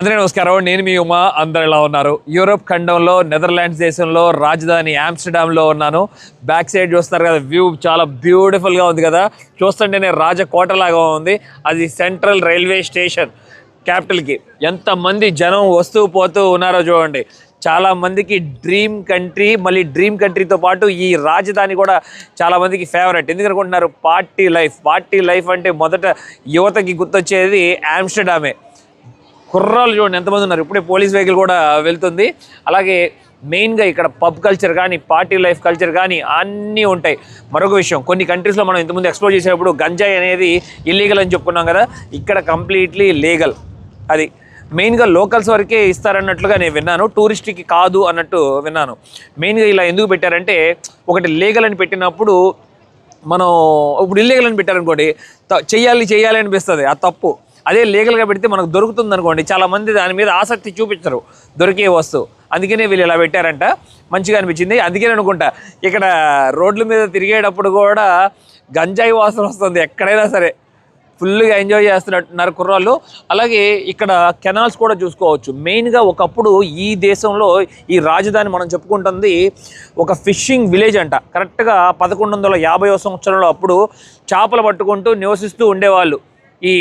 అందరికీ నమస్కారం. నేను మీ ఉమా. అందరు ఎలా ఉన్నారు? యూరోప్ ఖండంలో నెదర్లాండ్స్ దేశంలో రాజధాని ఆమ్స్టర్డామ్లో ఉన్నాను. బ్యాక్ సైడ్ చూస్తారు కదా, వ్యూ చాలా బ్యూటిఫుల్గా ఉంది కదా. చూస్తుంటేనే రాజకోటలాగా ఉంది. అది సెంట్రల్ రైల్వే స్టేషన్ క్యాపిటల్కి. ఎంతమంది జనం వస్తూ పోతూ ఉన్నారో చూడండి. చాలా మందికి డ్రీమ్ కంట్రీ, మళ్ళీ డ్రీమ్ కంట్రీతో పాటు ఈ రాజధాని కూడా చాలా మందికి ఫేవరెట్. ఎందుకు అనుకుంటున్నారు? పార్టీ లైఫ్ అంటే మొదట యువతకి గుర్తొచ్చేది ఆమ్స్టర్డామే. కుర్రాలు చూడండి ఎంతమంది ఉన్నారు. ఇప్పుడే పోలీస్ వెహికల్ కూడా వెళ్తుంది. అలాగే మెయిన్గా ఇక్కడ పబ్ కల్చర్ కానీ, పార్టీ లైఫ్ కల్చర్ కానీ అన్నీ ఉంటాయి. మరొక విషయం, కొన్ని కంట్రీస్లో మనం ఇంతకుముందు ఎక్స్ప్లోర్ చేసేటప్పుడు గంజాయి అనేది ఇల్లీగల్ అని చెప్పుకున్నాం కదా. ఇక్కడ కంప్లీట్లీ లీగల్. అది మెయిన్గా లోకల్స్ వరకే ఇస్తారన్నట్లుగా నేను విన్నాను, టూరిస్ట్కి కాదు అన్నట్టు విన్నాను. మెయిన్గా ఇలా ఎందుకు పెట్టారంటే, ఒకటి లీగల్ అని పెట్టినప్పుడు మనం ఇప్పుడు ఇల్లీగల్ అని పెట్టారనుకోండి, చెయ్యాలి అనిపిస్తుంది, అది తప్పు. అదే లీగల్గా పెడితే మనకు దొరుకుతుంది అనుకోండి, చాలామంది దాని మీద ఆసక్తి చూపించరు దొరికే వస్తువు. అందుకనే వీళ్ళు ఇలా పెట్టారంట. మంచిగా అనిపించింది. అందుకనే అనుకుంటా ఇక్కడ రోడ్ల మీద తిరిగేటప్పుడు కూడా గంజాయి వాసన వస్తుంది. ఎక్కడైనా సరే ఫుల్గా ఎంజాయ్ చేస్తున్నట్టున్నారు కుర్రాళ్ళు. అలాగే ఇక్కడ కెనాల్స్ కూడా చూసుకోవచ్చు. మెయిన్గా ఒకప్పుడు ఈ దేశంలో ఈ రాజధాని మనం చెప్పుకుంటుంది ఒక ఫిషింగ్ విలేజ్ అంట. కరెక్ట్గా 1150వ సంవత్సరంలో అప్పుడు చేపలు పట్టుకుంటూ నివసిస్తూ ఉండేవాళ్ళు ఈ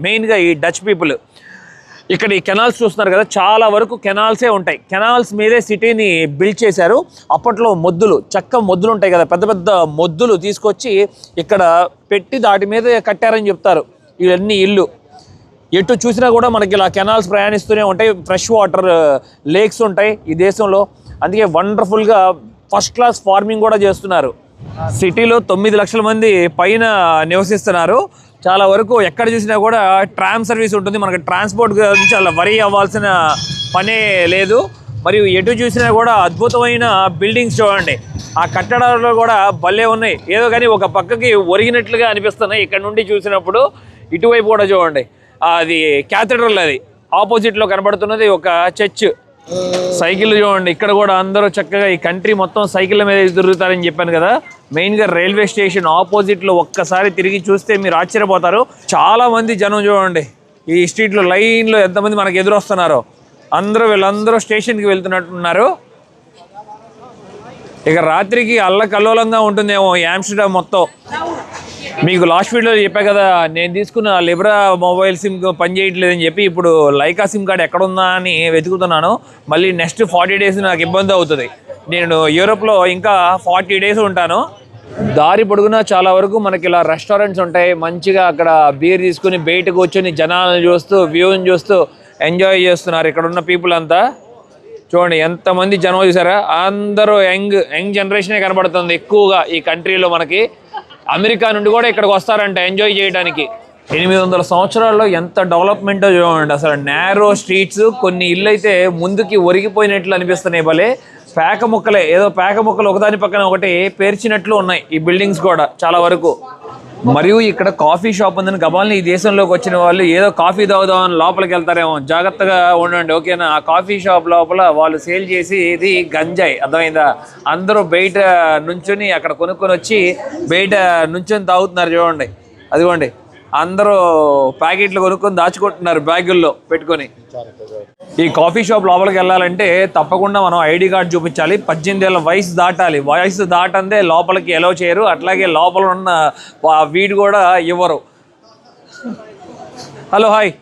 మెయిన్గా ఈ డచ్ పీపుల్. ఇక్కడ ఈ కెనాల్స్ చూస్తున్నారు కదా, చాలా వరకు కెనాల్సే ఉంటాయి. కెనాల్స్ మీదే సిటీని బిల్డ్ చేశారు. అప్పట్లో చెక్క మొద్దులు ఉంటాయి కదా, పెద్ద పెద్ద మొద్దులు తీసుకొచ్చి ఇక్కడ పెట్టి దాటి మీద కట్టారని చెప్తారు. ఇవన్నీ ఇల్లు ఎటు చూసినా కూడా మనకి ఇలా కెనాల్స్ ప్రయాణిస్తూనే ఉంటాయి. ఫ్రెష్ వాటర్ లేక్స్ ఉంటాయి ఈ దేశంలో. అందుకే వండర్ఫుల్గా ఫస్ట్ క్లాస్ ఫార్మింగ్ కూడా చేస్తున్నారు. సిటీలో 9 లక్షల మంది పైన నివసిస్తున్నారు. చాలా వరకు ఎక్కడ చూసినా కూడా ట్రామ్ సర్వీస్ ఉంటుంది. మనకి ట్రాన్స్పోర్ట్ గురించి అలా వరీ అవ్వాల్సిన పనే లేదు. మరియు ఎటు చూసినా కూడా అద్భుతమైన బిల్డింగ్స్ చూడండి. ఆ కట్టడాలు కూడా భలే ఉన్నాయి. ఏదో కానీ ఒక పక్కకి ఒరిగినట్లుగా అనిపిస్తున్నాయి ఇక్కడ నుండి చూసినప్పుడు. ఇటువైపు కూడా చూడండి, అది క్యాథడ్రల్. అది ఆపోజిట్లో కనబడుతున్నది ఒక చర్చ్. సైకిల్ చూడండి, ఇక్కడ కూడా అందరూ చక్కగా ఈ కంట్రీ మొత్తం సైకిళ్ళ మీద తిరుగుతారని చెప్పాను కదా. మెయిన్గా రైల్వే స్టేషన్ ఆపోజిట్లో ఒక్కసారి తిరిగి చూస్తే మీరు ఆశ్చర్యపోతారు. చాలా మంది జనం చూడండి ఈ స్ట్రీట్లో లైన్లో ఎంతమంది మనకు ఎదురొస్తున్నారో. వీళ్ళందరూ స్టేషన్కి వెళ్తున్నట్టున్నారు. ఇక రాత్రికి అల్లకల్లోలంగా ఉంటుందేమో ఈ ఆమ్స్టర్డామ్ మొత్తం. మీకు లాస్ట్ వీడియోలో చెప్పా కదా, నేను తీసుకున్న లిబ్రా మొబైల్ సిమ్ పనిచేయట్లేదని చెప్పి ఇప్పుడు లైకా సిమ్ కార్డ్ ఎక్కడుందా అని వెతుకుతున్నాను. మళ్ళీ నెక్స్ట్ 40 డేస్ నాకు ఇబ్బంది అవుతుంది. నేను యూరోప్లో ఇంకా 40 డేస్ ఉంటాను. దారి పొడుగునా చాలా వరకు మనకి ఇలా రెస్టారెంట్స్ ఉంటాయి. మంచిగా అక్కడ బీర్ తీసుకుని బయట కూర్చొని జనాలను చూస్తూ వ్యూని చూస్తూ ఎంజాయ్ చేస్తున్నారు ఇక్కడ ఉన్న పీపుల్ అంతా. చూడండి ఎంతమంది జనం చూసారా. అందరూ యంగ్ జనరేషనే కనబడుతుంది ఎక్కువగా ఈ కంట్రీలో. మనకి అమెరికా నుండి కూడా ఇక్కడికి వస్తారంట ఎంజాయ్ చేయడానికి. 800 సంవత్సరాల్లో ఎంత డెవలప్మెంటో చూడండి. అసలు నేరో స్ట్రీట్స్, కొన్ని ఇల్లు అయితే ముందుకి ఒరిగిపోయినట్లు అనిపిస్తున్నాయి. భలే పేక ముక్కలు ఒకదాని పక్కన ఒకటి పేర్చినట్లు ఉన్నాయి ఈ బిల్డింగ్స్ కూడా చాలా వరకు. మరియు ఇక్కడ కాఫీ షాప్ ఉందని గబాల్ని ఈ దేశంలోకి వచ్చిన వాళ్ళు ఏదో కాఫీ తాగుదామని లోపలికి వెళ్తారేమో. జాగ్రత్తగా ఉండండి, ఓకేనా? ఆ కాఫీ షాప్ లోపల వాళ్ళు సేల్ చేసి ఇది గంజాయి, అర్థమైందా? అందరూ బయట నుంచొని అక్కడ కొనుక్కొని వచ్చి బయట నుంచొని తాగుతున్నారు చూడండి. అదిగోండి అందరూ ప్యాకెట్లు కొనుక్కొని దాచుకుంటున్నారు బ్యాగుల్లో పెట్టుకొని. ఈ కాఫీ షాప్ లోపలికి వెళ్ళాలంటే తప్పకుండా మనం ఐడి కార్డు చూపించాలి. 18 ఏళ్ళ వయసు దాటాలి. వయసు దాటందే లోపలికి ఎలో చేయరు. అట్లాగే లోపల ఉన్న వీడు కూడా ఇవ్వరు. Hello hi.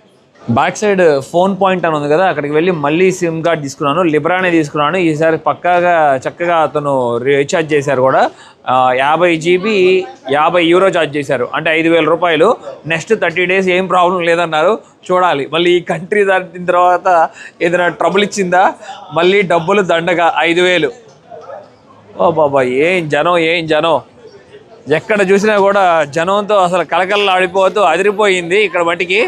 Back side phone point అని ఉంది కదా, అక్కడికి వెళ్ళి మళ్ళీ సిమ్ కార్డ్ తీసుకున్నాను. లిబ్రానే తీసుకున్నాను. ఈసారి చక్కగా అతను రీఛార్జ్ చేశారు కూడా. 50 GB €50 ఛార్జ్ చేశారు, అంటే 5,000 రూపాయలు. నెక్స్ట్ 30 డేస్ ఏం ప్రాబ్లం లేదన్నారు. చూడాలి మళ్ళీ ఈ కంట్రీ దాటిన తర్వాత ఏదైనా ట్రబుల్ ఇచ్చిందా, మళ్ళీ డబ్బులు దండగా 5,000. ఓ బాబా ఏం జనం. ఎక్కడ చూసినా కూడా జనంతో అసలు కలకలలాడిపోతూ అదిరిపోయింది ఇక్కడ మట్టికి.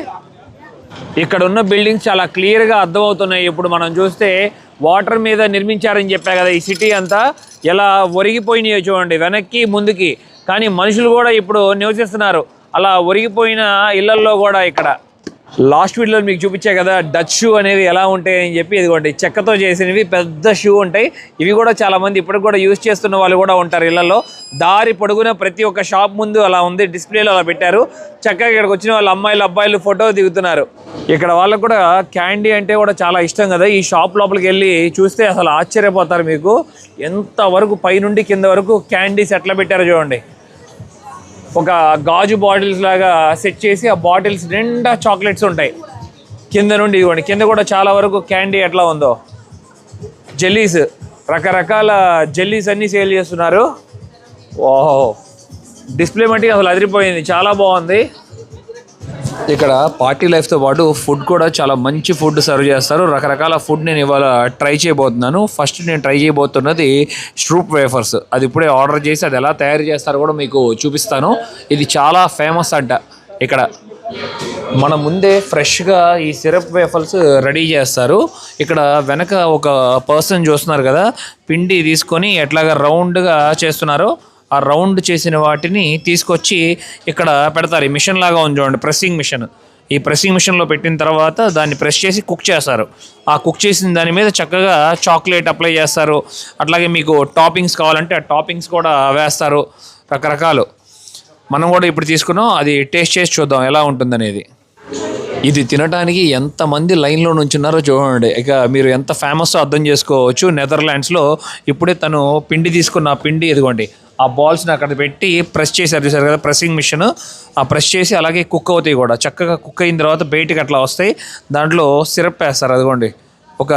ఇక్కడ ఉన్న బిల్డింగ్స్ చాలా క్లియర్గా అర్థమవుతున్నాయి. ఇప్పుడు మనం చూస్తే వాటర్ మీద నిర్మించారని చెప్పా కదా, ఈ సిటీ అంతా ఎలా ఒరిగిపోయినాయో చూడండి, వెనక్కి ముందుకి. కానీ మనుషులు కూడా ఇప్పుడు నివసిస్తున్నారు అలా ఒరిగిపోయిన ఇళ్లల్లో కూడా. ఇక్కడ లాస్ట్ వీడియోలో మీకు చూపించా కదా డచ్ షూ అనేవి ఎలా ఉంటాయి అని చెప్పి, ఇదిగోండి చెక్కతో చేసినవి పెద్ద షూ ఉంటాయి. ఇవి కూడా చాలా మంది ఇప్పటికి కూడా యూజ్ చేస్తున్న వాళ్ళు కూడా ఉంటారు ఇళ్లలో. దారి పొడుగున ప్రతి ఒక్క షాప్ ముందు అలా ఉంది, డిస్ప్లేలో అలా పెట్టారు. చక్కగా ఇక్కడికి వచ్చిన వాళ్ళు అమ్మాయిలు అబ్బాయిలు ఫోటో దిగుతున్నారు. ఇక్కడ వాళ్ళకు కూడా క్యాండీ అంటే కూడా చాలా ఇష్టం కదా. ఈ షాప్ లోపలికి వెళ్ళి చూస్తే అసలు ఆశ్చర్యపోతారు. మీకు ఎంతవరకు పైనుండి కింద వరకు క్యాండీస్ ఎట్లా పెట్టారో చూడండి. ఒక గాజు బాటిల్స్ లాగా సెట్ చేసి ఆ బాటిల్స్ నిండా చాక్లెట్స్ ఉంటాయి. కింద నుండి ఇవ్వండి, కింద కూడా చాలా వరకు క్యాండీ ఎట్లా ఉందో. జెల్లీస్, రకరకాల జెల్లీస్ అన్నీ సేల్ చేస్తున్నారు. ఓహో, డిస్ప్లే మట్టి అసలు అదిరిపోయింది, చాలా బాగుంది. ఇక్కడ పార్టీ లైఫ్తో పాటు ఫుడ్ కూడా చాలా మంచి ఫుడ్ సర్వ్ చేస్తారు. రకరకాల ఫుడ్ నేను ఇవాళ ట్రై చేయబోతున్నాను. ఫస్ట్ నేను ట్రై చేయబోతున్నది స్ట్రూప్ వేఫర్స్. అది ఇప్పుడే ఆర్డర్ చేసి అది ఎలా తయారు చేస్తారో కూడా మీకు చూపిస్తాను. ఇది చాలా ఫేమస్ అంట ఇక్కడ. మన ముందే ఫ్రెష్గా ఈ సిరప్ వేఫర్స్ రెడీ చేస్తారు. ఇక్కడ వెనక ఒక పర్సన్ చూస్తున్నారు కదా, పిండి తీసుకొని ఎట్లాగా రౌండ్గా చేస్తున్నారు. ఆ రౌండ్ చేసిన వాటిని తీసుకొచ్చి ఇక్కడ పెడతారు. ఈ మిషన్ లాగా ఉంది చూడండి, ప్రెస్సింగ్ మిషన్. ఈ ప్రెస్సింగ్ మిషన్లో పెట్టిన తర్వాత దాన్ని ప్రెస్ చేసి కుక్ చేస్తారు. ఆ కుక్ చేసిన దాని మీద చక్కగా చాక్లెట్ అప్లై చేస్తారు. అట్లాగే మీకు టాపింగ్స్ కావాలంటే ఆ టాపింగ్స్ కూడా వేస్తారు, రకరకాలు. మనం కూడా ఇప్పుడు తీసుకున్నాం, అది టేస్ట్ చేసి చూద్దాం ఎలా ఉంటుందనేది. ఇది తినడానికి ఎంతమంది లైన్లో నుంచున్నారో చూడండి. ఇక మీరు ఎంత ఫేమస్ అర్థం చేసుకోవచ్చు. నెదర్లాండ్స్లో ఇప్పుడే తను పిండి తీసుకున్న పిండి ఇదిగోండి, ఆ బాల్స్ని అక్కడ పెట్టి ప్రెస్ చేశారు, చూసారు కదా ప్రెస్సింగ్ మిషన్. ఆ ప్రెస్ చేసి అలాగే కుక్ అవుతాయి కూడా. చక్కగా కుక్ అయిన తర్వాత బయటికి అట్లా వస్తాయి. దాంట్లో సిరప్ వేస్తారు, అదిగోండి ఒక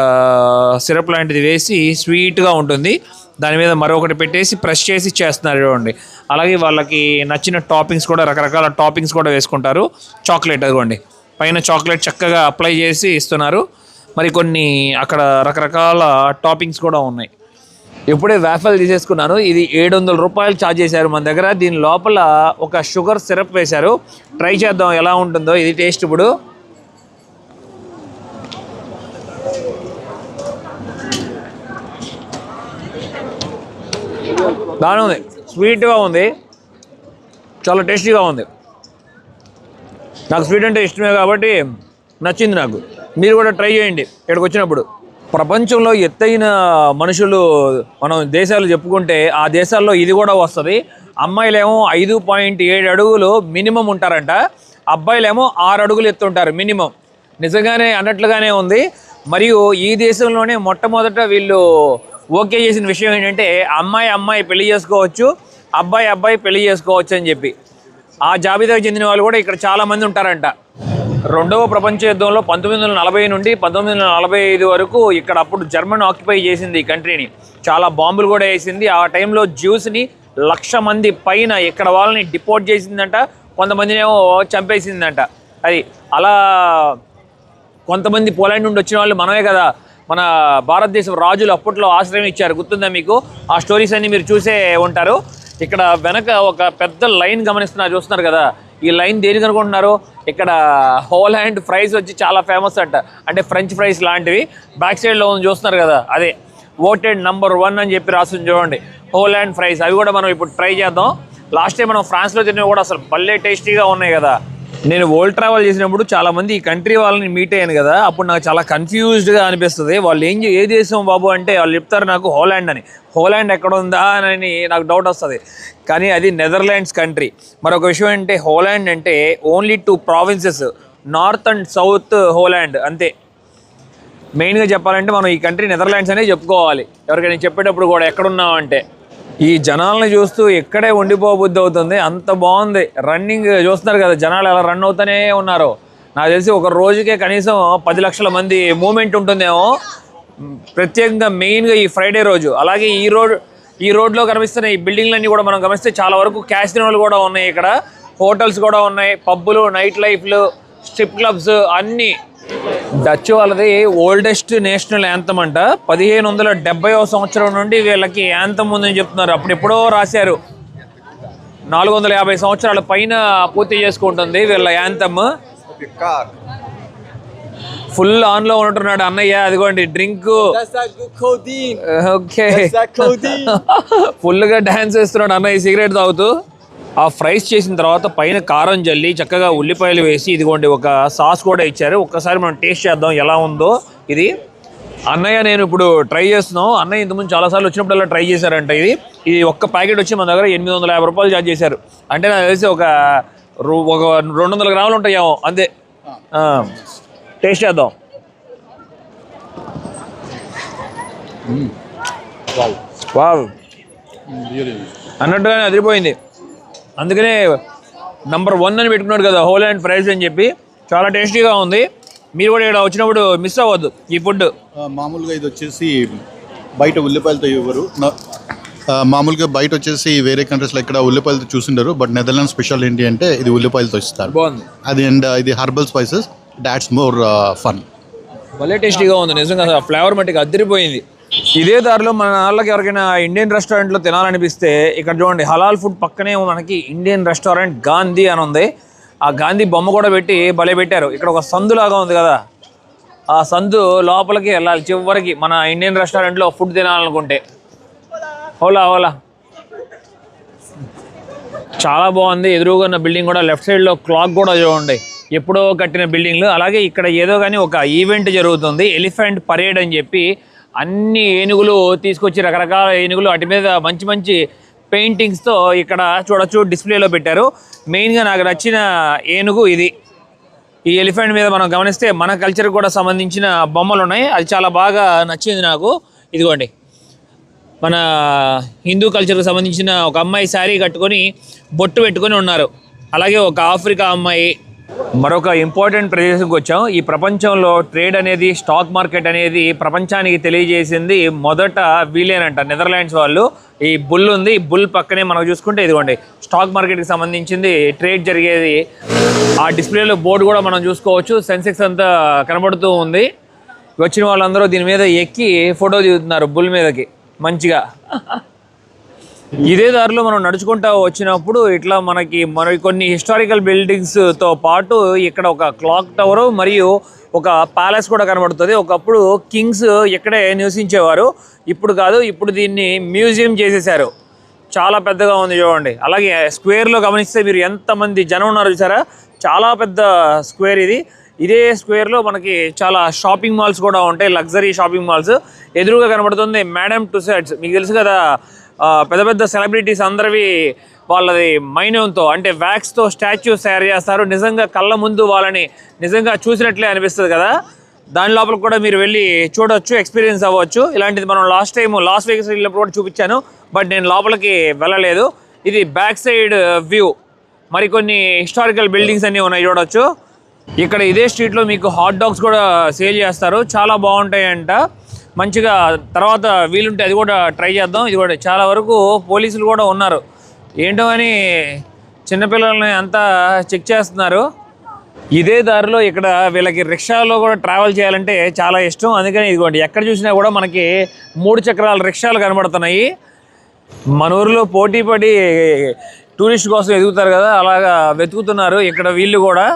సిరప్ లాంటిది వేసి స్వీట్గా ఉంటుంది. దాని మీద మరొకటి పెట్టేసి ప్రెస్ చేసి చేస్తున్నారు చూడండి. అలాగే వాళ్ళకి నచ్చిన టాపింగ్స్ కూడా, రకరకాల టాపింగ్స్ కూడా వేసుకుంటారు. చాక్లెట్ అదిగోండి, పైన చాక్లెట్ చక్కగా అప్లై చేసి ఇస్తున్నారు. మరి కొన్ని అక్కడ రకరకాల టాపింగ్స్ కూడా ఉన్నాయి. ఇప్పుడే వేఫల్ తీసేసుకున్నాను. ఇది 700 రూపాయలు ఛార్జ్ చేశారు మన దగ్గర. దీని లోపల ఒక షుగర్ సిరప్ వేశారు. ట్రై చేద్దాం ఎలా ఉంటుందో ఇది టేస్ట్. ఇప్పుడు బాగానే ఉంది, స్వీట్గా ఉంది, చాలా టేస్టీగా ఉంది. నాకు స్వీట్ అంటే ఇష్టమే కాబట్టి నచ్చింది నాకు. మీరు కూడా ట్రై చేయండి ఇక్కడికి వచ్చినప్పుడు. ప్రపంచంలో ఎత్తైన మనుషులు మనం దేశాలు చెప్పుకుంటే ఆ దేశాల్లో ఇది కూడా వస్తుంది. అమ్మాయిలేమో 5.7 అడుగులు మినిమం ఉంటారంట, అబ్బాయిలేమో 6 అడుగులు ఎత్తుంటారు మినిమం. నిజంగానే అన్నట్లుగానే ఉంది. మరియు ఈ దేశంలోనే మొట్టమొదట వీళ్ళు ఓకే చేసిన విషయం ఏంటంటే అమ్మాయి పెళ్లి చేసుకోవచ్చు, అబ్బాయి పెళ్లి చేసుకోవచ్చు అని చెప్పి. ఆ జాబితాకు చెందిన వాళ్ళు కూడా ఇక్కడ చాలామంది ఉంటారంట. రెండవ ప్రపంచ యుద్ధంలో 1940 నుండి 1945 వరకు ఇక్కడ అప్పుడు జర్మన్ ఆక్యుపై చేసింది ఈ కంట్రీని. చాలా బాంబులు కూడా వేసింది. ఆ టైంలో జ్యూస్ని 1,00,000 మంది పైన ఇక్కడ వాళ్ళని డిపోర్ట్ చేసిందంట, కొంతమందినేమో చంపేసిందంట. అది అలా కొంతమంది పోలాండ్ నుండి వచ్చిన వాళ్ళు మనమే కదా, మన భారతదేశం రాజులు అప్పట్లో ఆశ్రయం ఇచ్చారు, గుర్తుందా మీకు? ఆ స్టోరీస్ అన్ని మీరు చూసే ఉంటారు. ఇక్కడ వెనక ఒక పెద్ద లైన్ చూస్తున్నారు కదా, ఈ లైన్ దేనికి అనుకుంటున్నారు? ఇక్కడ హోలాండ్ ఫ్రైస్ వచ్చి చాలా ఫేమస్ అంట, అంటే ఫ్రెంచ్ ఫ్రైస్ లాంటివి. బ్యాక్ సైడ్లో చూస్తున్నారు కదా, అదే ఓటెడ్ నంబర్ 1 అని చెప్పి రాస్తుంది చూడండి, హోలాండ్ ఫ్రైస్. అవి కూడా మనం ఇప్పుడు ట్రై చేద్దాం. లాస్ట్ టైం మనం ఫ్రాన్స్లో తిన్నవి కూడా అసలు భలే టేస్టీగా ఉన్నాయి కదా. నేను వరల్డ్ ట్రావెల్ చేసినప్పుడు చాలామంది ఈ కంట్రీ వాళ్ళని మీట్ అయ్యాను కదా, అప్పుడు నాకు చాలా కన్ఫ్యూజ్డ్గా అనిపిస్తుంది. వాళ్ళు ఏ దేశం బాబు అంటే వాళ్ళు చెప్తారు నాకు హోలాండ్ అని. హోలాండ్ ఎక్కడ ఉందా అని నాకు డౌట్ వస్తుంది, కానీ అది నెదర్లాండ్స్ కంట్రీ. మరొక విషయం అంటే హోలాండ్ అంటే only 2 provinces, north and south Holland అంతే. మెయిన్గా చెప్పాలంటే మనం ఈ కంట్రీ నెదర్లాండ్స్ అనే చెప్పుకోవాలి ఎవరికైనా చెప్పేటప్పుడు కూడా ఎక్కడున్నామంటే. ఈ జనాలను చూస్తూ ఎక్కడే ఉండిపోబుద్ధి అవుతుంది, అంత బాగుంది. రన్నింగ్ చూస్తున్నారు కదా, జనాలు ఎలా రన్ అవుతూనే ఉన్నారు. నాకు తెలిసి ఒక రోజుకే కనీసం 10 లక్షల మంది మూమెంట్ ఉంటుందేమో, ప్రత్యేకంగా మెయిన్గా ఈ ఫ్రైడే రోజు. అలాగే ఈ రోడ్లో కనిపిస్తున్న ఈ బిల్డింగ్లన్నీ కూడా మనం గమనిస్తే చాలా వరకు క్యాసినోలు కూడా ఉన్నాయి, ఇక్కడ హోటల్స్ కూడా ఉన్నాయి, పబ్బులు, నైట్ లైఫ్లు, స్ట్రిప్ క్లబ్స్ అన్నీ. డచ్ వాళ్ళది ఓల్డెస్ట్ నేషనల్ యాంథమ్ అంట. 1570వ సంవత్సరం నుండి వీళ్ళకి యాంథమ్ ఉందని చెప్తున్నారు. అప్పుడు ఎప్పుడో రాశారు, 450 సంవత్సరాల పైన పూర్తి చేసుకుంటుంది వీళ్ళ యాంథమ్. ఫుల్ ఆన్ లో ఉంటున్నాడు అన్నయ్య, అదిగోండి డ్రింక్. ఓకే, ఫుల్ గా డాన్స్ వేస్తున్నాడు అన్నయ్య సిగరెట్ తాగుతూ. ఆ ఫ్రైస్ చేసిన తర్వాత పైన కారం జల్లి చక్కగా ఉల్లిపాయలు వేసి ఇదిగోండి ఒక సాస్ కూడా ఇచ్చారు. ఒక్కసారి మనం టేస్ట్ చేద్దాం ఎలా ఉందో ఇది. అన్నయ్య నేను ఇప్పుడు ట్రై చేస్తున్నాం. అన్నయ్య ఇంతకుముందు చాలాసార్లు వచ్చినప్పుడల్లా ట్రై చేశారంట. ఇది ఒక్క ప్యాకెట్ వచ్చి మన దగ్గర 850 రూపాయలు ఛార్జ్ చేశారు. అంటే నాకు తెలిసి ఒక 200 గ్రాములు ఉంటాయేమో అంతే. టేస్ట్ చేద్దాం. వావ్ అన్నట్టుగానే అదిరిపోయింది. అందుకనే నంబర్ 1 అని పెట్టుకున్నాడు కదా హోల్ అండ్ ఫ్రైస్ అని చెప్పి. చాలా టేస్టీగా ఉంది. మీరు కూడా ఇక్కడ వచ్చినప్పుడు మిస్ అవ్వద్దు ఈ ఫుడ్. మామూలుగా ఇది వచ్చేసి బయట ఉల్లిపాయలతో ఇవ్వరు. మామూలుగా బయట వచ్చేసి వేరే కంట్రీస్లో ఇక్కడ ఉల్లిపాయలతో చూసిండరు. బట్ నెదర్లాండ్ స్పెషల్ ఏంటి అంటే ఇది ఉల్లిపాయలతో ఇస్తారు. బాగుంది అది. అండ్ ఇది herbal spices, that's more fun. భలే టేస్టీగా ఉంది నిజంగా. ఫ్లేవర్ మట్టికి అదిరిపోయింది. ఇదే దారిలో మన వాళ్ళకి ఎవరికైనా ఇండియన్ రెస్టారెంట్లో తినాలనిపిస్తే ఇక్కడ చూడండి హలాల్ ఫుడ్ పక్కనే మనకి ఇండియన్ రెస్టారెంట్ గాంధీ అని ఉంది. ఆ గాంధీ బొమ్మ కూడా పెట్టి భలే పెట్టారు. ఇక్కడ ఒక సందులాగా ఉంది కదా, ఆ సందు లోపలికి వెళ్ళాలి చివరికి మన ఇండియన్ రెస్టారెంట్లో ఫుడ్ తినాలనుకుంటే. ఓలా ఓలా చాలా బాగుంది. ఎదురుగా ఉన్న బిల్డింగ్ కూడా లెఫ్ట్ సైడ్లో క్లాక్ కూడా చూడండి, ఎప్పుడో కట్టిన బిల్డింగ్లు. అలాగే ఇక్కడ ఏదో కానీ ఒక ఈవెంట్ జరుగుతుంది, ఎలిఫెంట్ పరేడ్ అని చెప్పి. అన్ని ఏనుగులు తీసుకొచ్చి రకరకాల ఏనుగులు వాటి మీద మంచి మంచి పెయింటింగ్స్తో ఇక్కడ చూడొచ్చు డిస్ప్లేలో పెట్టారు. మెయిన్గా నాకు నచ్చిన ఏనుగు ఇది. ఈ ఎలిఫెంట్ మీద మనం గమనిస్తే మన కల్చర్ కూడా సంబంధించిన బొమ్మలు ఉన్నాయి. అది చాలా బాగా నచ్చింది నాకు. ఇదిగోండి మన హిందూ కల్చర్కి సంబంధించిన ఒక అమ్మాయి శారీ కట్టుకొని బొట్టు పెట్టుకొని ఉన్నారు. అలాగే ఒక ఆఫ్రికా అమ్మాయి. మరొక ఇంపార్టెంట్ ప్రదేశంకి వచ్చాం. ఈ ప్రపంచంలో ట్రేడ్ అనేది, స్టాక్ మార్కెట్ అనేది ప్రపంచానికి తెలియజేసింది మొదట వీలేనంట, నెదర్లాండ్స్ వాళ్ళు. ఈ బుల్ ఉంది, ఈ బుల్ పక్కనే మనం చూసుకుంటే ఇదిగోండి స్టాక్ మార్కెట్కి సంబంధించింది ట్రేడ్ జరిగేది. ఆ డిస్ప్లేలో బోర్డు కూడా మనం చూసుకోవచ్చు. సెన్సెక్స్ అంతా కనబడుతూ ఉంది. వచ్చిన వాళ్ళందరూ దీని మీద ఎక్కి ఫోటో దిగుతున్నారు బుల్ మీదకి మంచిగా. ఇదే దారిలో మనం నడుచుకుంటూ వచ్చినప్పుడు ఇట్లా మనకి కొన్ని హిస్టారికల్ బిల్డింగ్స్తో పాటు ఇక్కడ ఒక క్లాక్ టవర్ మరియు ఒక ప్యాలెస్ కూడా కనబడుతుంది. ఒకప్పుడు కింగ్స్ ఇక్కడే నివసించేవారు. ఇప్పుడు కాదు, ఇప్పుడు దీన్ని మ్యూజియం చేసేసారు. చాలా పెద్దగా ఉంది చూడండి. అలాగే స్క్వేర్లో గమనిస్తే మీరు ఎంతమంది జనం ఉన్నారు చూసారా, చాలా పెద్ద స్క్వేర్ ఇది. ఇదే స్క్వేర్లో మనకి చాలా షాపింగ్ మాల్స్ కూడా ఉంటాయి, లగ్జరీ షాపింగ్ మాల్స్. ఎదురుగా కనబడుతుంది మేడమ్ టుసాడ్స్. మీకు తెలుసు కదా పెద్ద పెద్ద సెలబ్రిటీస్ అందరివి వాళ్ళది మైనంతో అంటే వ్యాక్స్తో స్టాచ్యూస్ తయారు చేస్తారు. నిజంగా కళ్ళ ముందు వాళ్ళని నిజంగా చూసినట్లే అనిపిస్తుంది కదా. దాని లోపల కూడా మీరు వెళ్ళి చూడవచ్చు, ఎక్స్పీరియన్స్ అవ్వచ్చు. ఇలాంటిది మనం లాస్ట్ టైం లాస్ వేగస్ వెళ్ళినప్పుడు కూడా చూపించాను, బట్ నేను లోపలికి వెళ్ళలేదు. ఇది బ్యాక్ సైడ్ వ్యూ. మరికొన్ని హిస్టారికల్ బిల్డింగ్స్ అన్నీ ఉన్నాయి చూడవచ్చు. ఇక్కడ ఇదే స్ట్రీట్లో మీకు హాట్ డాగ్స్ కూడా సేల్ చేస్తారు, చాలా బాగుంటాయంట. మంచిగా తర్వాత వీలుంటే అది కూడా ట్రై చేద్దాం. ఇది కూడా చాలా వరకు పోలీసులు కూడా ఉన్నారు. ఏంటో అని చిన్నపిల్లల్ని అంతా చెక్ చేస్తున్నారు. ఇదే దారిలో ఇక్కడ వీళ్ళకి రిక్షాలో కూడా ట్రావెల్ చేయాలంటే చాలా ఇష్టం. అందుకని ఇదిగోండి ఎక్కడ చూసినా కూడా మనకి 3 చక్రాల రిక్షాలు కనబడుతున్నాయి. మన ఊరిలో పోటీ పడి టూరిస్ట్ కోసం ఎదుగుతారు కదా, అలాగా వెతుకుతున్నారు ఇక్కడ వీళ్ళు కూడా.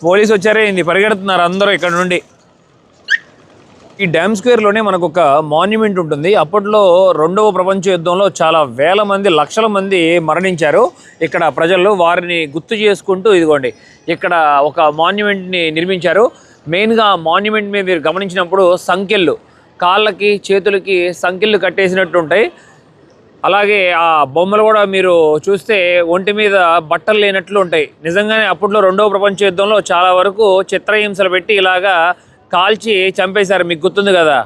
పోలీసు వచ్చారే ఇంది పరిగెడుతున్నారు అందరూ ఇక్కడ నుండి. ఈ డ్యామ్ స్క్వేర్లోనే మనకు ఒక మాన్యుమెంట్ ఉంటుంది. అప్పట్లో 2వ ప్రపంచ యుద్ధంలో చాలా వేల మంది, లక్షల మంది మరణించారు. ఇక్కడ ప్రజలు వారిని గుర్తు చేసుకుంటూ ఇదిగోండి ఇక్కడ ఒక మాన్యుమెంట్ని నిర్మించారు. మెయిన్గా మాన్యుమెంట్ మీద మీరు గమనించినప్పుడు సంఖ్యలు, కాళ్ళకి చేతులకి సంఖ్యలు కట్టేసినట్టు ఉంటాయి. అలాగే ఆ బొమ్మలు కూడా మీరు చూస్తే ఒంటి మీద బట్టలు లేనట్లు ఉంటాయి. నిజంగానే అప్పట్లో 2వ ప్రపంచ యుద్ధంలో చాలా వరకు చిత్రహింసలు పెట్టి ఇలాగా కాల్చి చంపేశారు, మీకు గుర్తుంది కదా.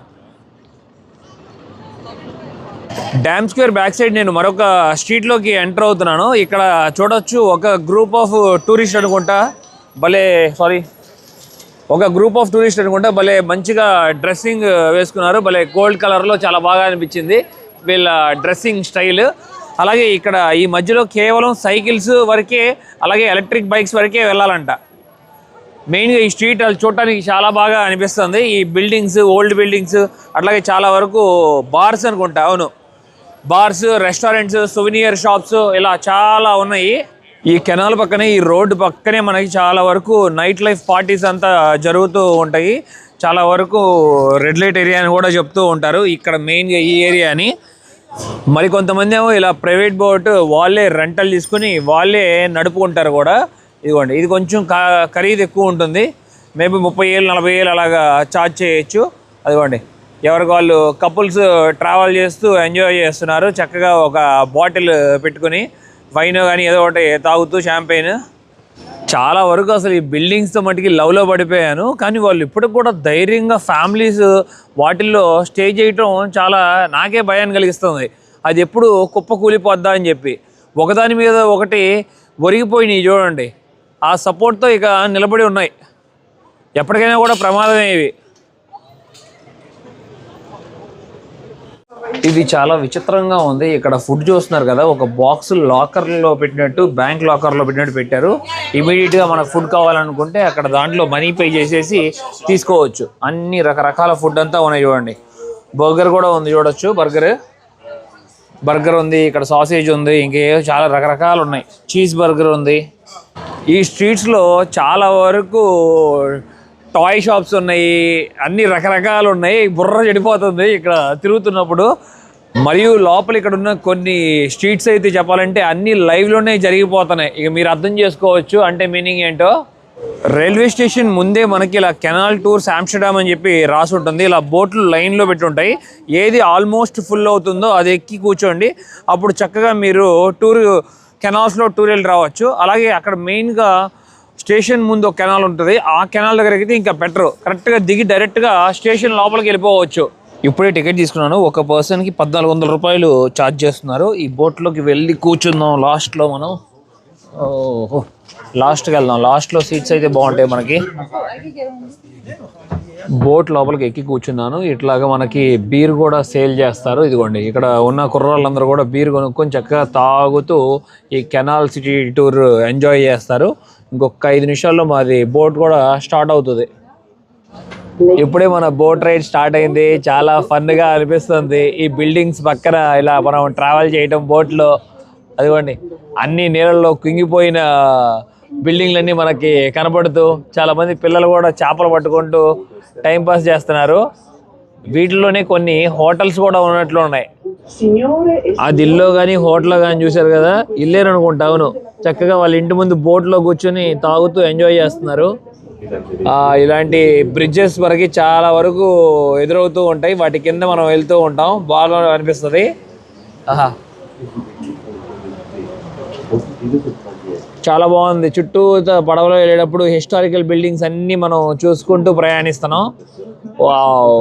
డ్యామ్ స్క్వేర్ బ్యాక్ సైడ్ నేను మరొక స్ట్రీట్లోకి ఎంటర్ అవుతున్నాను. ఇక్కడ చూడొచ్చు ఒక గ్రూప్ ఆఫ్ టూరిస్ట్ అనుకుంటా, ఒక గ్రూప్ ఆఫ్ టూరిస్ట్ అనుకుంటా భలే మంచిగా డ్రెస్సింగ్ వేసుకున్నారు. భలే గోల్డ్ కలర్లో చాలా బాగా అనిపించింది వీళ్ళ డ్రెస్సింగ్ స్టైల్. అలాగే ఇక్కడ ఈ మధ్యలో కేవలం సైకిల్స్ వరకే, అలాగే ఎలక్ట్రిక్ బైక్స్ వరకే వెళ్ళాలంట. మెయిన్గా ఈ స్ట్రీట్ చూడటానికి చాలా బాగా అనిపిస్తుంది. ఈ బిల్డింగ్స్, ఓల్డ్ బిల్డింగ్స్, అట్లాగే చాలా వరకు బార్స్ అనుకుంటా. అవును, బార్స్, రెస్టారెంట్స్, సొవినియర్ షాప్స్ ఇలా చాలా ఉన్నాయి. ఈ కెనాల్ పక్కనే, ఈ రోడ్డు పక్కనే మనకి చాలా వరకు నైట్ లైఫ్ పార్టీస్ అంతా జరుగుతూ ఉంటాయి. చాలా వరకు రెడ్ లైట్ ఏరియా అని కూడా చెప్తూ ఉంటారు ఇక్కడ మెయిన్గా ఈ ఏరియాని. మరి కొంతమంది ఏమో ఇలా ప్రైవేట్ బోట్ వాళ్ళే రెంటల్ తీసుకుని వాళ్ళే నడుపుకుంటారు కూడా. ఇదిగోండి, ఇది కొంచెం ఖరీదు ఎక్కువ ఉంటుంది, మేబీ 30,000 40,000 అలాగా ఛార్జ్ చేయొచ్చు. అదిగోండి, ఎవరికి వాళ్ళు కపుల్స్ ట్రావెల్ చేస్తూ ఎంజాయ్ చేస్తున్నారు చక్కగా ఒక బాటిల్ పెట్టుకుని, వైన్ కానీ ఏదో ఒకటి తాగుతూ షాంపెయిన్. చాలా వరకు అసలు ఈ బిల్డింగ్స్తో మటుకి లవ్లో పడిపోయాను. కానీ వాళ్ళు ఇప్పటికి కూడా ధైర్యంగా ఫ్యామిలీస్ వాటిల్లో స్టే చేయటం చాలా నాకే భయాన్ని కలిగిస్తుంది. అది ఎప్పుడు కుప్ప కూలిపోద్దా అని చెప్పి ఒకదాని మీద ఒకటి ఒరిగిపోయినాయి చూడండి. ఆ సపోర్ట్తో ఇక నిలబడి ఉన్నాయి. ఎప్పటికైనా కూడా ప్రమాదమే ఇవి. ఇది చాలా విచిత్రంగా ఉంది. ఇక్కడ ఫుడ్ చూస్తున్నారు కదా, ఒక బాక్స్ లాకర్లో పెట్టినట్టు, బ్యాంక్ లాకర్లో పెట్టినట్టు పెట్టారు. ఇమీడియట్గా మనకు ఫుడ్ కావాలనుకుంటే అక్కడ దాంట్లో మనీ పే చేసేసి తీసుకోవచ్చు. అన్ని రకరకాల ఫుడ్ అంతా ఉన్నాయి చూడండి. బర్గర్ కూడా ఉంది చూడొచ్చు, బర్గర్ ఉంది, ఇక్కడ సాసేజ్ ఉంది, ఇంకేవో చాలా రకరకాలు ఉన్నాయి. చీజ్ బర్గర్ ఉంది. ఈ స్ట్రీట్స్లో చాలా వరకు టాయ్ షాప్స్ ఉన్నాయి, అన్ని రకరకాలు ఉన్నాయి. బుర్ర చెడిపోతుంది ఇక్కడ తిరుగుతున్నప్పుడు. మరియు లోపల ఇక్కడ ఉన్న కొన్ని స్ట్రీట్స్ అయితే చెప్పాలంటే అన్ని లైవ్లోనే జరిగిపోతున్నాయి. ఇక మీరు అర్థం చేసుకోవచ్చు అంటే మీనింగ్ ఏంటో. రైల్వే స్టేషన్ ముందే మనకి ఇలా కెనాల్ టూర్స్ ఆమ్స్టర్డామ్ అని చెప్పి రాసి ఉంటుంది. ఇలా బోట్లు లైన్లో పెట్టుంటాయి. ఏది ఆల్మోస్ట్ ఫుల్ అవుతుందో అది ఎక్కి కూర్చోండి. అప్పుడు చక్కగా మీరు కెనాల్స్లో టూర్ వెళ్ళి రావచ్చు. అలాగే అక్కడ మెయిన్గా స్టేషన్ ముందు ఒక కెనాల్ ఉంటుంది. ఆ కెనాల్ దగ్గర అయితే ఇంకా బెటర్, కరెక్ట్గా దిగి డైరెక్ట్గా స్టేషన్ లోపలికి వెళ్ళిపోవచ్చు. ఇప్పుడే టికెట్ తీసుకున్నాను. ఒక పర్సన్కి 1,400 రూపాయలు ఛార్జ్ చేస్తున్నారు. ఈ బోట్లోకి వెళ్ళి కూర్చుందాం. లాస్ట్లో మనం లాస్ట్కి వెళ్దాం. లాస్ట్లో సీట్స్ అయితే బాగుంటాయి మనకి. బోట్ లోపలికి ఎక్కి కూర్చున్నాను. ఇట్లాగా మనకి బీర్ కూడా సేల్ చేస్తారు. ఇదిగోండి, ఇక్కడ ఉన్న కుర్రాళ్ళందరూ కూడా బీర్ కొనుక్కొని చక్కగా తాగుతూ ఈ కెనాల్ సిటీ టూర్ ఎంజాయ్ చేస్తారు. ఇంకొక 5 నిమిషాల్లో మాది బోట్ కూడా స్టార్ట్ అవుతుంది. ఇప్పుడే మన బోట్ రైడ్ స్టార్ట్ అయింది. చాలా ఫన్గా అనిపిస్తుంది. ఈ బిల్డింగ్స్ పక్కన ఇలా మనం ట్రావెల్ చేయటం బోట్లో. అదిగోండి, అన్ని నీళ్ళల్లో కుంగిపోయిన బిల్డింగ్లన్నీ మనకి కనపడుతూ చాలామంది పిల్లలు కూడా చేపలు పట్టుకుంటూ టైంపాస్ చేస్తున్నారు. వీటిలోనే కొన్ని హోటల్స్ కూడా ఉన్నట్లు ఉన్నాయి. అది ఇల్లు కానీ హోటల్ కానీ చూశారు కదా, ఇల్లేరు అనుకుంటా. అవును, చక్కగా వాళ్ళ ఇంటి ముందు బోట్లో కూర్చొని తాగుతూ ఎంజాయ్ చేస్తున్నారు. ఇలాంటి బ్రిడ్జెస్ వరకు చాలా వరకు ఎదురవుతూ ఉంటాయి. వాటి కింద మనం వెళ్తూ ఉంటాం. బాగా అనిపిస్తుంది. చాలా బాగుంది. చుట్టూ పడవలో వెళ్ళేటప్పుడు హిస్టారికల్ బిల్డింగ్స్ అన్నీ మనం చూసుకుంటూ ప్రయాణిస్తున్నాం. వావ్,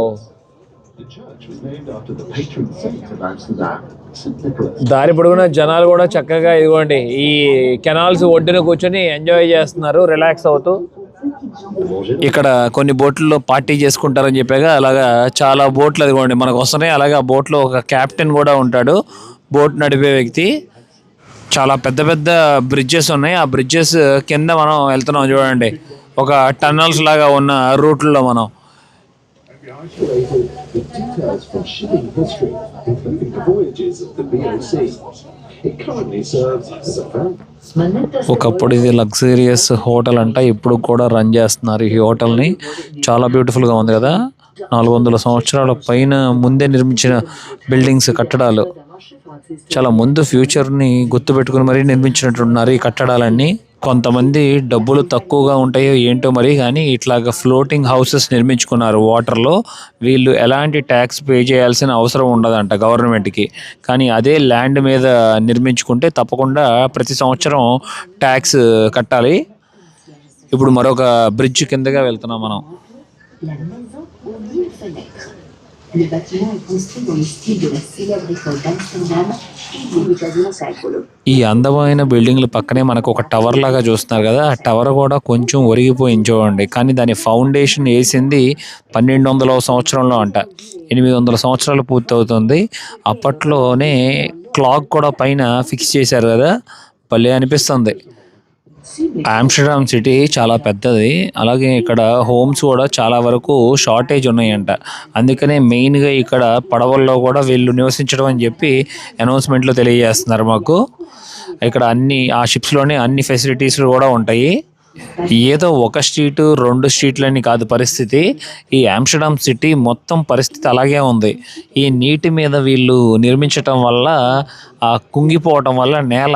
దారి పొడుగున జనాలు కూడా చక్కగా ఇదిగోండి ఈ కెనాల్స్ ఒడ్డున కూర్చొని ఎంజాయ్ చేస్తున్నారు, రిలాక్స్ అవుతూ. ఇక్కడ కొన్ని బోట్లలో పార్టీ చేసుకుంటారని చెప్పాగా, అలాగా చాలా బోట్లు అదిగోండి మనకు వస్తున్నాయి. అలాగే ఆ బోట్లో ఒక కెప్టెన్ కూడా ఉంటాడు, బోట్ నడిపే వ్యక్తి. చాలా పెద్ద పెద్ద బ్రిడ్జెస్ ఉన్నాయి. ఆ బ్రిడ్జెస్ కింద మనం వెళ్తున్నాం చూడండి, ఒక టన్నల్స్ లాగా ఉన్న రూట్లో మనం. ఒకప్పుడు ఇది లగ్జరియస్ హోటల్ అంట, ఇప్పుడు కూడా రన్ చేస్తున్నారు ఈ హోటల్ని. చాలా బ్యూటిఫుల్గా ఉంది కదా. 400 సంవత్సరాల పైన ముందే నిర్మించిన బిల్డింగ్స్, కట్టడాలు. చాలా ముందు ఫ్యూచర్ని గుర్తుపెట్టుకుని మరీ నిర్మించినట్టున్నారు ఈ కట్టడాలన్నీ. కొంతమంది డబ్బులు తక్కువగా ఉంటాయో ఏంటో మరి, కానీ ఇట్లాగా ఫ్లోటింగ్ హౌసెస్ నిర్మించుకున్నారు వాటర్లో. వీళ్ళు ఎలాంటి ట్యాక్స్ పే చేయాల్సిన అవసరం ఉండదంట గవర్నమెంట్కి. కానీ అదే ల్యాండ్ మీద నిర్మించుకుంటే తప్పకుండా ప్రతి సంవత్సరం ట్యాక్స్ కట్టాలి. ఇప్పుడు మరొక బ్రిడ్జ్ కిందగా వెళ్తున్నాం మనం. Le bâtiment est construit dans le style de la célèbre école d'Amsterdam et du XVIIe siècle. ఈ అందమైన బిల్డింగ్ల పక్కనే మనకు ఒక టవర్ లాగా చూస్తున్నారు కదా, ఆ టవర్ కూడా కొంచెం ఒరిగిపోయింది చూడండి. కానీ దాని ఫౌండేషన్ వేసింది 1200వ సంవత్సరంలో అంట. 800 సంవత్సరాలు పూర్తి అవుతుంది. అప్పట్లోనే క్లాక్ కూడా పైన ఫిక్స్ చేశారు కదా, భలే అనిపిస్తుంది. ఆమ్స్టర్డామ్ సిటీ చాలా పెద్దది. అలాగే ఇక్కడ హోమ్స్ కూడా చాలా వరకు షార్టేజ్ ఉన్నాయంట. అందుకనే మెయిన్గా ఇక్కడ పడవల్లో కూడా వీళ్ళు నివసించడం అని చెప్పి అనౌన్స్మెంట్లో తెలియజేస్తున్నారు మాకు. ఇక్కడ ఆ షిప్స్లోనే అన్ని ఫెసిలిటీస్ కూడా ఉంటాయి. ఏదో ఒక స్ట్రీటు 2 స్ట్రీట్లని కాదు పరిస్థితి. ఈ ఆమ్స్టర్డామ్ సిటీ మొత్తం పరిస్థితి అలాగే ఉంది. ఈ నీటి మీద వీళ్ళు నిర్మించటం వల్ల కుంగిపోవటం వల్ల నేల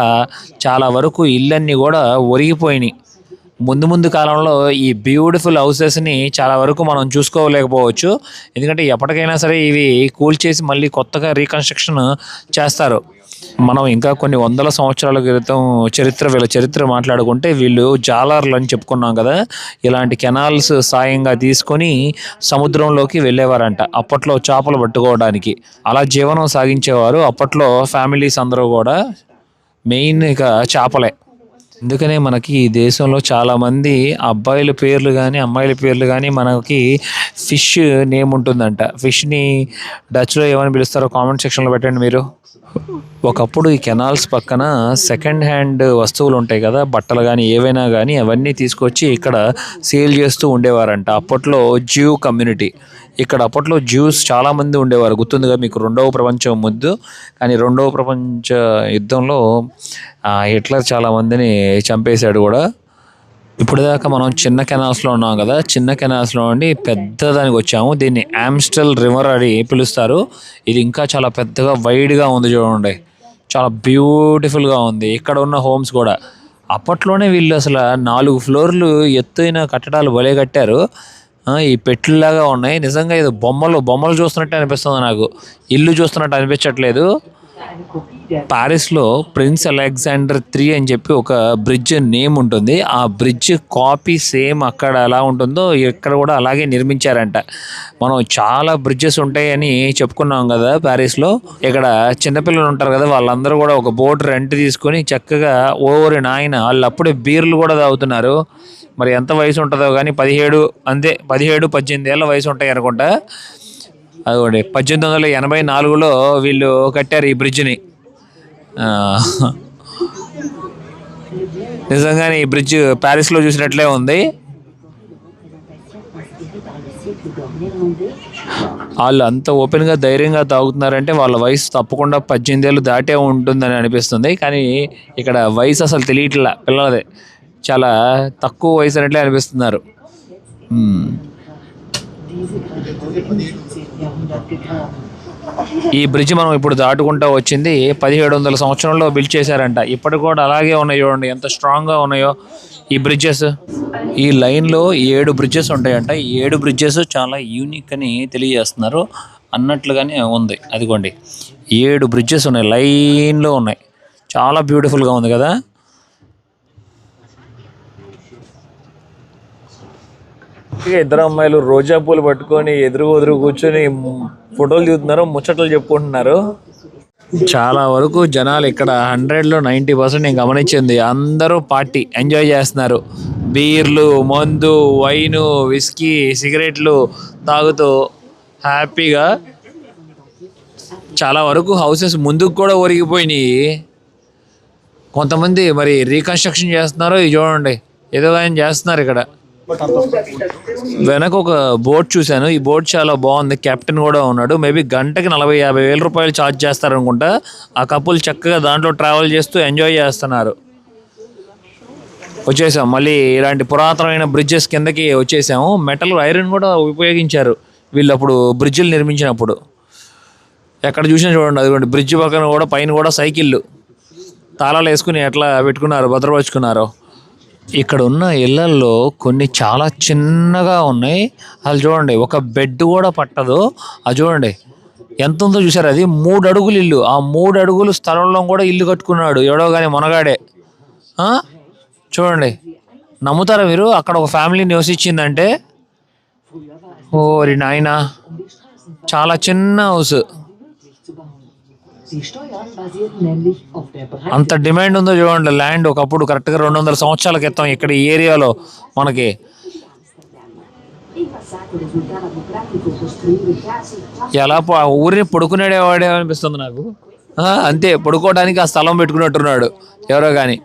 చాలా వరకు ఇళ్ళన్నీ కూడా ఒరిగిపోయినాయి. ముందు కాలంలో ఈ బ్యూటిఫుల్ హౌసెస్ని చాలా వరకు మనం చూసుకోలేకపోవచ్చు. ఎందుకంటే ఎప్పటికైనా సరే ఇవి కూల్చేసి మళ్ళీ కొత్తగా రీకన్స్ట్రక్షన్ చేస్తారు. మనం ఇంకా కొన్ని వందల సంవత్సరాల క్రితం వీళ్ళ చరిత్ర మాట్లాడుకుంటే వీళ్ళు జాలర్లు అని చెప్పుకున్నాం కదా. ఇలాంటి కెనాల్స్ సాయంగా తీసుకొని సముద్రంలోకి వెళ్ళేవారంట అప్పట్లో చేపలు పట్టుకోవడానికి. అలా జీవనం సాగించేవారు అప్పట్లో ఫ్యామిలీస్ అందరూ కూడా. మెయిన్ ఇక చేపలే. అందుకనే మనకి ఈ దేశంలో చాలామంది అబ్బాయిల పేర్లు కానీ అమ్మాయిల పేర్లు కానీ మనకి ఫిష్ నేమ్ ఉంటుందంట. ఫిష్ని డచ్లో ఏమని పిలుస్తారో కామెంట్ సెక్షన్లో పెట్టండి మీరు. ఒకప్పుడు ఈ కెనాల్స్ పక్కన సెకండ్ హ్యాండ్ వస్తువులు ఉంటాయి కదా, బట్టలు కానీ ఏవైనా కానీ అవన్నీ తీసుకొచ్చి ఇక్కడ సేల్ చేస్తూ ఉండేవారంట. అప్పట్లో జ్యూ కమ్యూనిటీ. ఇక్కడ అప్పట్లో జ్యూస్ చాలామంది ఉండేవారు, గుర్తుందిగా మీకు 2వ ప్రపంచ యుద్ధం. కానీ 2వ ప్రపంచ యుద్ధంలో హిట్లర్ చాలామందిని చంపేశాడు కూడా. ఇప్పుడు దాకా మనం చిన్న కెనాల్స్లో ఉన్నాం కదా, చిన్న కెనాల్స్లో నుండి పెద్ద దానికి వచ్చాము. దీన్ని ఆమ్స్టెల్ రివర్ అని పిలుస్తారు. ఇది ఇంకా చాలా పెద్దగా వైడ్గా ఉంది చూడండి, చాలా బ్యూటిఫుల్గా ఉంది. ఇక్కడ ఉన్న హోమ్స్ కూడా అప్పట్లోనే వీళ్ళు అసలు 4 ఫ్లోర్లు ఎత్తైన కట్టడాలు భలే కట్టారు. ఈ పెట్లులాగా ఉన్నాయి. నిజంగా ఇది బొమ్మలు చూస్తున్నట్టే అనిపిస్తుంది నాకు, ఇల్లు చూస్తున్నట్టు అనిపించట్లేదు. ప్యారిస్లో ప్రిన్స్ అలెగ్జాండర్ 3 అని చెప్పి ఒక బ్రిడ్జ్ నేమ్ ఉంటుంది. ఆ బ్రిడ్జ్ కాపీ సేమ్ అక్కడ ఎలా ఉంటుందో ఇక్కడ కూడా అలాగే నిర్మించారంట. మనం చాలా బ్రిడ్జెస్ ఉంటాయని చెప్పుకున్నాం కదా ప్యారిస్లో. ఇక్కడ చిన్నపిల్లలు ఉంటారు కదా, వాళ్ళందరూ కూడా ఒక బోట్ రెంట్ తీసుకొని చక్కగా ఓవరి నాయన వాళ్ళు అప్పుడే బీర్లు కూడా తాగుతున్నారు. మరి ఎంత వయసు ఉంటుందో కానీ 17-18 ఏళ్ళ వయసు ఉంటాయి అనుకుంటా. అదిగోండి 1884లో వీళ్ళు కట్టారు ఈ బ్రిడ్జ్ని. నిజంగానే ఈ బ్రిడ్జ్ ప్యారిస్లో చూసినట్లే ఉంది. వాళ్ళు అంత ఓపెన్గా ధైర్యంగా తాగుతున్నారంటే వాళ్ళ వయసు తప్పకుండా 18 ఏళ్ళు దాటే ఉంటుందని అనిపిస్తుంది. కానీ ఇక్కడ వయసు అసలు తెలియట్లా పిల్లలదే, చాలా తక్కువ వయసు అన్నట్లే అనిపిస్తున్నారు. ఈ బ్రిడ్జ్ మనం ఇప్పుడు దాటుకుంటూ వచ్చింది 1700 సంవత్సరంలో బిల్డ్ చేశారంట. ఇప్పటికి కూడా అలాగే ఉన్నాయి చూడండి, ఎంత స్ట్రాంగ్గా ఉన్నాయో ఈ బ్రిడ్జెస్. ఈ లైన్లో 7 బ్రిడ్జెస్ ఉంటాయంట. ఈ 7 బ్రిడ్జెస్ చాలా యూనిక్ అని తెలియజేస్తున్నారు అన్నట్లుగానే ఉంది. అదిగోండి 7 బ్రిడ్జెస్ ఉన్నాయి, లైన్లో ఉన్నాయి. చాలా బ్యూటిఫుల్గా ఉంది కదా. ఇద్దరు అమ్మాయిలు రోజా పూలు పట్టుకొని ఎదురు కూర్చొని ఫోటోలు దిగుతున్నారు, ముచ్చట్లు చెప్పుకుంటున్నారు. చాలా వరకు జనాలు ఇక్కడ 100లో 90% నేను గమనించింది, అందరూ పార్టీ ఎంజాయ్ చేస్తున్నారు. బీర్లు, మందు, వైను, విస్కీ, సిగరెట్లు తాగుతూ హ్యాపీగా. చాలా వరకు హౌసెస్ ముందుకు కూడా ఒరిగిపోయినాయి. కొంతమంది మరి రీకన్స్ట్రక్షన్ చేస్తున్నారు. ఇది చూడండి, ఏదో ఆయన చేస్తున్నారు ఇక్కడ. వెనక ఒక బోట్ చూశాను, ఈ బోట్ చాలా బాగుంది, కెప్టెన్ కూడా ఉన్నాడు. మేబీ గంటకి 40-50 వేల రూపాయలు ఛార్జ్ చేస్తారనుకుంటా. ఆ కపుల్ చక్కగా దాంట్లో ట్రావెల్ చేస్తూ ఎంజాయ్ చేస్తున్నారు. వచ్చేసాం మళ్ళీ ఇలాంటి పురాతనమైన బ్రిడ్జెస్ కిందకి వచ్చేసాము. మెటల్ ఐరన్ కూడా ఉపయోగించారు వీళ్ళు అప్పుడు బ్రిడ్జిలు నిర్మించినప్పుడు. ఎక్కడ చూసినా చూడండి, అదిగోండి బ్రిడ్జ్ పక్కన కూడా పైన కూడా సైకిళ్ళు తాళాలు వేసుకుని ఎట్లా పెట్టుకున్నారు, భద్రపరుచుకున్నారు. ఇక్కడ ఉన్న ఇళ్లల్లో కొన్ని చాలా చిన్నగా ఉన్నాయి. అది చూడండి, ఒక బెడ్ కూడా పట్టదు. అది చూడండి ఎంత ఉందో చూసారు. అది 3 అడుగులు ఇల్లు. ఆ 3 అడుగులు స్థలంలో కూడా ఇల్లు కట్టుకున్నాడు ఎవడో కానీ మొనగాడే. చూడండి, నమ్ముతారా మీరు? అక్కడ ఒక ఫ్యామిలీ నివసించిందంటే, ఓరి నాయనా, చాలా చిన్న హౌస్. అంత డిమాండ్ ఉందో చూడండి ల్యాండ్. ఒకప్పుడు కరెక్ట్గా 200 సంవత్సరాల క్రితం ఇక్కడ ఈ ఏరియాలో మనకి ఎలా ఊరిని పడుకునేవాడే అనిపిస్తుంది నాకు. అంతే, పడుకోవడానికి ఆ స్థలం పెట్టుకున్నట్టున్నాడు ఎవరో కానీ.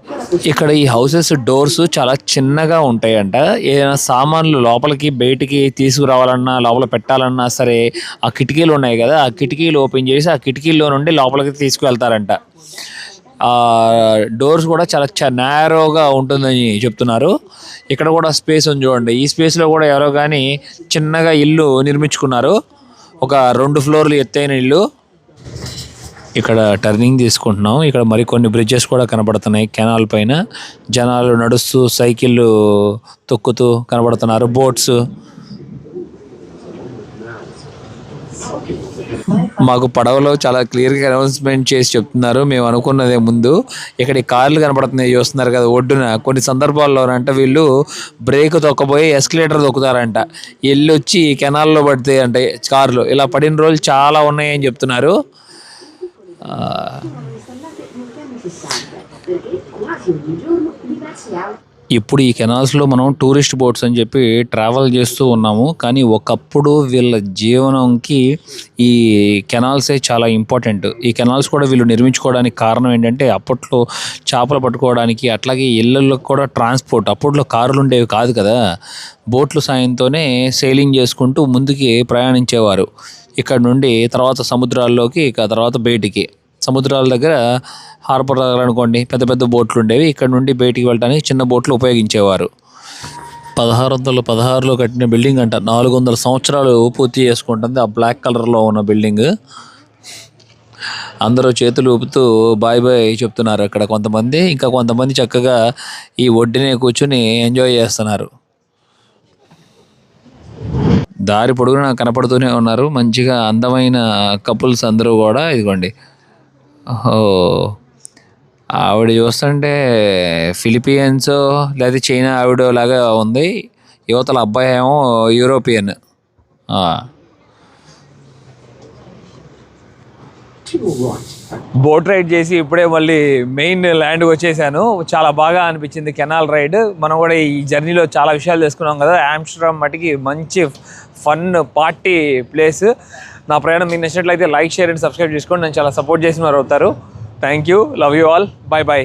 ఇక్కడ ఈ హౌసెస్ డోర్స్ చాలా చిన్నగా ఉంటాయంట. ఏదైనా సామాన్లు లోపలికి బయటికి తీసుకురావాలన్నా లోపల పెట్టాలన్నా సరే ఆ కిటికీలు ఉన్నాయి కదా, ఆ కిటికీలు ఓపెన్ చేసి ఆ కిటికీల్లో నుండి లోపలికి తీసుకువెళ్తారంట. డోర్స్ కూడా చాలా నేరోగా ఉంటుందని చెప్తున్నారు. ఇక్కడ కూడా స్పేస్ ఉంది చూడండి. ఈ స్పేస్లో కూడా ఎవరో కానీ చిన్నగా ఇల్లు నిర్మించుకున్నారు. ఒక 2 ఫ్లోర్లు ఎత్తైన ఇల్లు. ఇక్కడ టర్నింగ్ తీసుకుంటున్నాం. ఇక్కడ మరికొన్ని బ్రిడ్జెస్ కూడా కనబడుతున్నాయి. కెనాల్ పైన జనాలు నడుస్తూ సైకిళ్ళు తొక్కుతూ కనబడుతున్నారు. బోట్స్. మాకు పడవలో చాలా క్లియర్గా అనౌన్స్మెంట్ చేసి చెప్తున్నారు. మేము అనుకున్నదే ముందు. ఇక్కడ కార్లు కనబడుతున్నాయి చూస్తున్నారు కదా ఒడ్డున. కొన్ని సందర్భాల్లోనంట వీళ్ళు బ్రేక్ తొక్కబోయి ఎస్కలేటర్ తొక్కుతారంట. వెళ్ళి వచ్చి కెనాల్లో పడితే అంటే కార్లు ఇలా పడిన రోజులు చాలా ఉన్నాయని చెప్తున్నారు. ఇప్పుడు ఈ కెనాల్స్లో మనం టూరిస్ట్ బోట్స్ అని చెప్పి ట్రావెల్ చేస్తూ ఉన్నాము. కానీ ఒకప్పుడు వీళ్ళ జీవనంకి ఈ కెనాల్సే చాలా ఇంపార్టెంట్. ఈ కెనాల్స్ కూడా వీళ్ళు నిర్మించుకోవడానికి కారణం ఏంటంటే అప్పట్లో చేపలు పట్టుకోవడానికి, అట్లాగే ఇళ్ళల్లో కూడా ట్రాన్స్పోర్ట్. అప్పట్లో కార్లు ఉండేవి కాదు కదా. బోట్ల సాయంతోనే సెయిలింగ్ చేసుకుంటూ ముందుకి ప్రయాణించేవారు. ఇక్కడ నుండి తర్వాత సముద్రాల్లోకి, ఇక తర్వాత బయటికి. సముద్రాల దగ్గర హార్బర్ అనుకోండి పెద్ద పెద్ద బోట్లు ఉండేవి. ఇక్కడ నుండి బయటికి వెళ్ళడానికి చిన్న బోట్లు ఉపయోగించేవారు. 1616లో కట్టిన బిల్డింగ్ అంట. 400 సంవత్సరాలు పూర్తి చేసుకుంటుంది ఆ బ్లాక్ కలర్లో ఉన్న బిల్డింగ్. అందరూ చేతులు ఊపుతూ బాయ్ బాయ్ చెప్తున్నారు అక్కడ కొంతమంది. ఇంకా కొంతమంది చక్కగా ఈ ఒడ్డునే కూర్చుని ఎంజాయ్ చేస్తున్నారు. దారి పొడుగునా కనపడుతూనే ఉన్నారు మంచిగా అందమైన కపుల్స్ అందరూ కూడా. ఇదిగోండి, ఆవిడ చూస్తుంటే ఫిలిపియన్స్ లేదా చైనా ఆవిడ లాగా ఉంది. యువతల అబ్బాయి ఏమో యూరోపియన్. బోట్ రైడ్ చేసి ఇప్పుడే మళ్ళీ మెయిన్ ల్యాండ్కి వచ్చేసాను. చాలా బాగా అనిపించింది కెనాల్ రైడ్. మనం కూడా ఈ జర్నీలో చాలా విషయాలు తెలుసుకున్నాం కదా. ఆమ్స్టర్డామ్ మటుకి మంచి ఫన్ పార్టీ ప్లేస్. నా ప్రయాణం మీకు నచ్చినట్లయితే లైక్, షేర్ అండ్ సబ్స్క్రైబ్ చేసుకోండి. నేను చాలా సపోర్ట్ చేసిన వారు అవుతారు. Thank you. Love you all. Bye bye.